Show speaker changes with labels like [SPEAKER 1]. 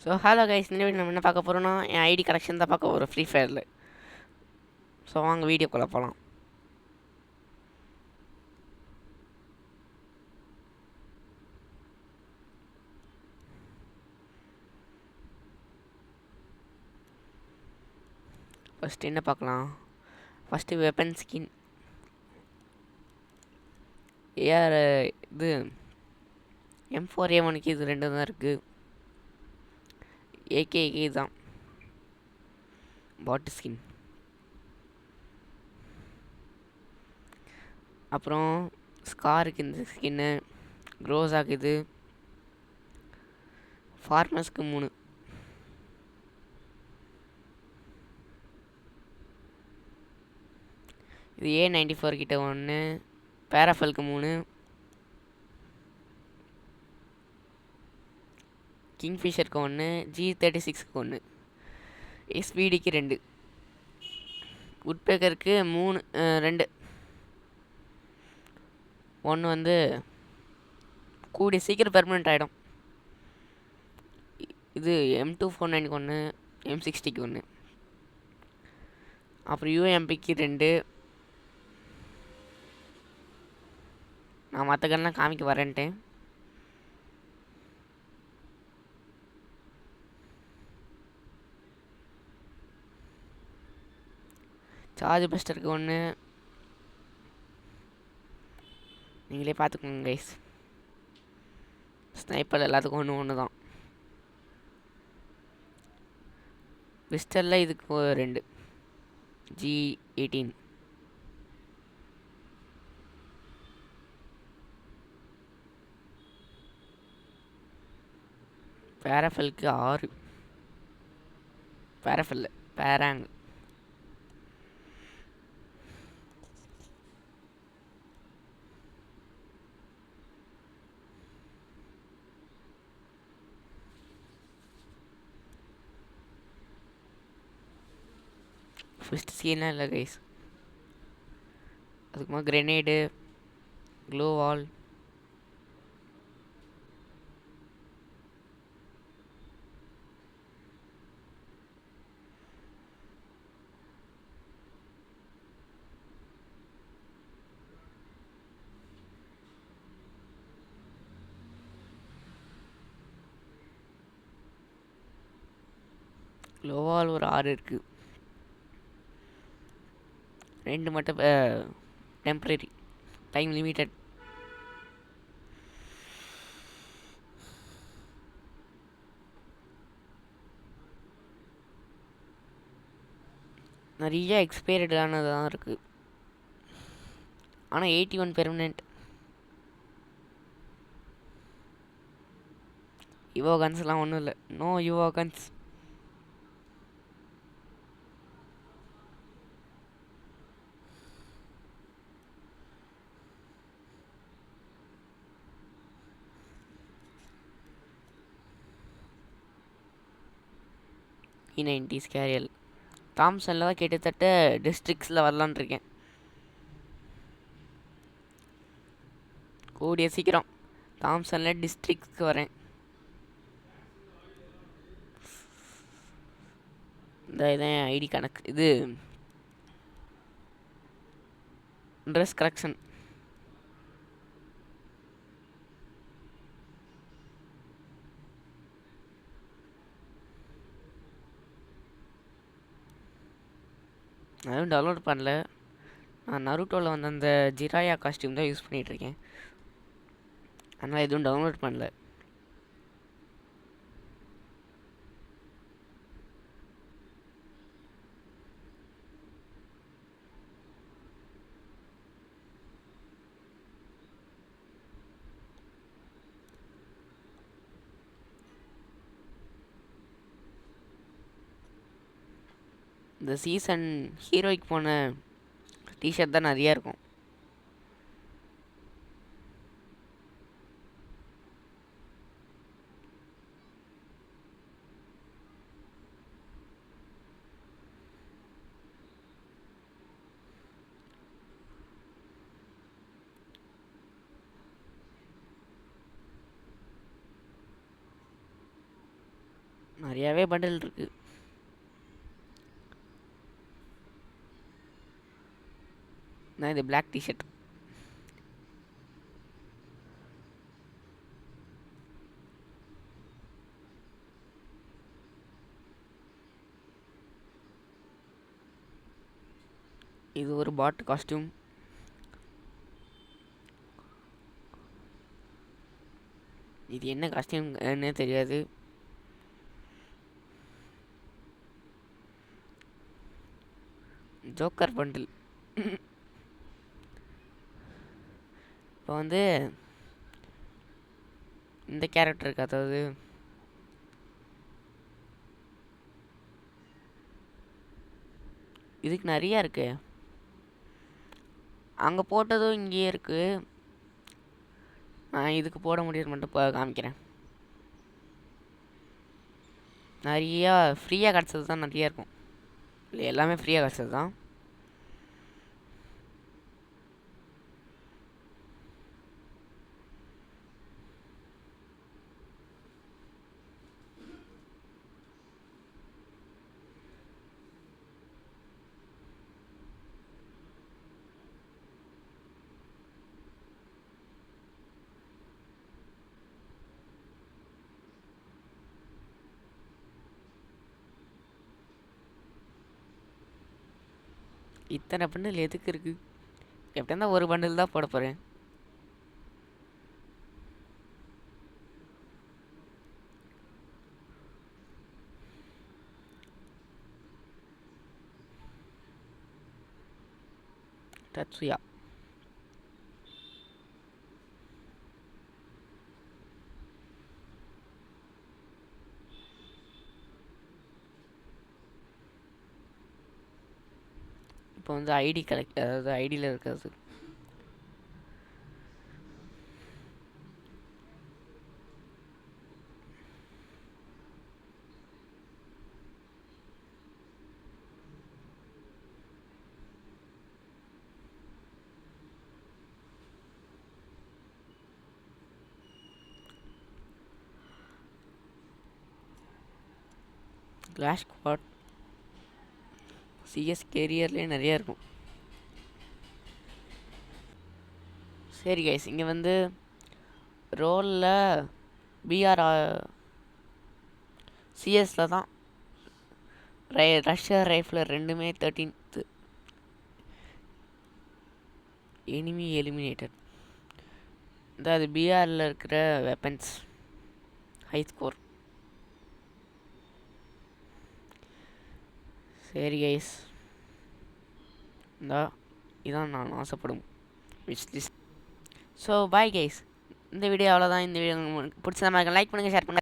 [SPEAKER 1] So hello guys, இந்த video நம்ம என்ன பார்க்க போகிறோம்னா என் ஐடி கலெக்ஷன் தான் பார்க்க போகிறோம் ஃப்ரீ ஃபயரில். ஸோ வாங்க வீடியோக்குள்ளே போகலாம். ஃபஸ்ட்டு என்ன பார்க்கலாம்? ஃபஸ்ட்டு வெப்பன் ஸ்கின் ஏஆர் இது M4A1க்கு இது ரெண்டு தான் இருக்குது. ஏகே தான் பாட்டு ஸ்கின். அப்புறம் ஸ்காருக்கு இந்த ஸ்கின்னு, க்ரோஸாக்கு இது, ஃபார்மர்ஸ்க்கு 3, இது A94 கிட்ட 1, பேராஃபலுக்கு 3, கிங்ஃபிஷருக்கு 1, G36க்கு 1, SVDக்கு 2, உட்பேக்கருக்கு 3, 2. ஒன்று வந்து கூடிய சீக்கிரம் பெர்மனெண்ட் ஆகிடும். இது M249க்கு 1, M60க்கு 1, அப்புறம் UMPக்கு 2. நான் மற்ற கன்லாம் காமிக்க வரேன்ட்டேன். சார்ஜ் பஸ்டருக்கு 1, நீங்களே பார்த்துக்கோங்க கைஸ். ஸ்னைப்பர் எல்லாத்துக்கும் ஒன்று தான். பிஸ்டலில் இதுக்கு 2, G18. பேராஃபலுக்கு 6, பேராஃபல் பேராங். ஃபஸ்ட் சீன்லாம் இல்லை கைஸ். அதுக்குமா கிரெனேடு, க்ளோ வால், க்ளோவால் ஒரு 6 இருக்குது. 2 மட்டும் டெம்ப்ரரி, டைம் லிமிட்டட். நிறைய எக்ஸ்பைரடானது தான் இருக்குது. ஆனால் 81 பெர்மனெண்ட். யுவோ கன்ஸ்லாம் ஒன்றும் இல்லை. No யுவோ guns. E90 ஸ்கேரியல் தாம்சனில் தான் கிட்டத்தட்ட டிஸ்ட்ரிக்ஸில் வரலான் இருக்கேன். கூடிய சீக்கிரம் தாம்சனில் டிஸ்ட்ரிக்ஸ்க்கு வரேன். இந்த இதான் ஐடி கணக்கு. இது ட்ரெஸ் கரெக்ஷன். அதுவும் டவுன்லோட் பண்ணல. நான் நருட்டோவில் வந்து அந்த ஜிராயா காஸ்டியூம் தான் யூஸ் பண்ணிகிட்ருக்கேன். அதனால் எதுவும் டவுன்லோட் பண்ணல. இந்த சீசன் ஹீரோய்க்கு போன டிஷர்ட் தான் நிறையா இருக்கும். நிறையாவே பண்டில் இருக்குது. நான் இது பிளாக் டிஷர்ட். இது ஒரு பாட் காஸ்டியூம். இது என்ன காஸ்டியூம்னே தெரியாது. Joker bundle. இப்போ வந்து இந்த கேரக்டருக்கு, அதாவது இதுக்கு நிறையா இருக்கு. அங்கே போட்டதும் இங்கேயே இருக்குது. நான் இதுக்கு போட முடியாது மட்டும் காமிக்கிறேன். நிறையா ஃப்ரீயாக கிடச்சது தான் நிறையா இருக்கும். இல்லை, எல்லாமே ஃப்ரீயாக கிடச்சது தான். இத்தனை பண்டில் எதுக்கு இருக்குது? எப்படியா இருந்தால் ஒரு பண்டில் தான் போட போகிறேன். டச்சுயா. இப்போ வந்து ஐடி கலெக்ட், அதாவது ஐடியில் இருக்கிறது. கிளாஷ் ஸ்குவாட், சிஎஸ் கேரியர்லேயே நிறையா இருக்கும். சரி கைஸ், இங்கே வந்து ரோலில் பிஆர் சிஎஸில் தான் ரஷ்யா ரைஃபிள் ரெண்டுமே 13th எனிமி எலிமினேட்டட். இந்த அது பிஆரில் இருக்கிற வெப்பன்ஸ் ஹை ஸ்கோர். சரி கைஸ், இதான் நான் ஆசைப்படும் wish list. So bye guys, இந்த வீடியோ அவ்வளோதான். இந்த வீடியோ உங்களுக்கு பிடிச்ச மாதிரி லைக் பண்ணுங்கள், ஷேர் பண்ணுங்கள்.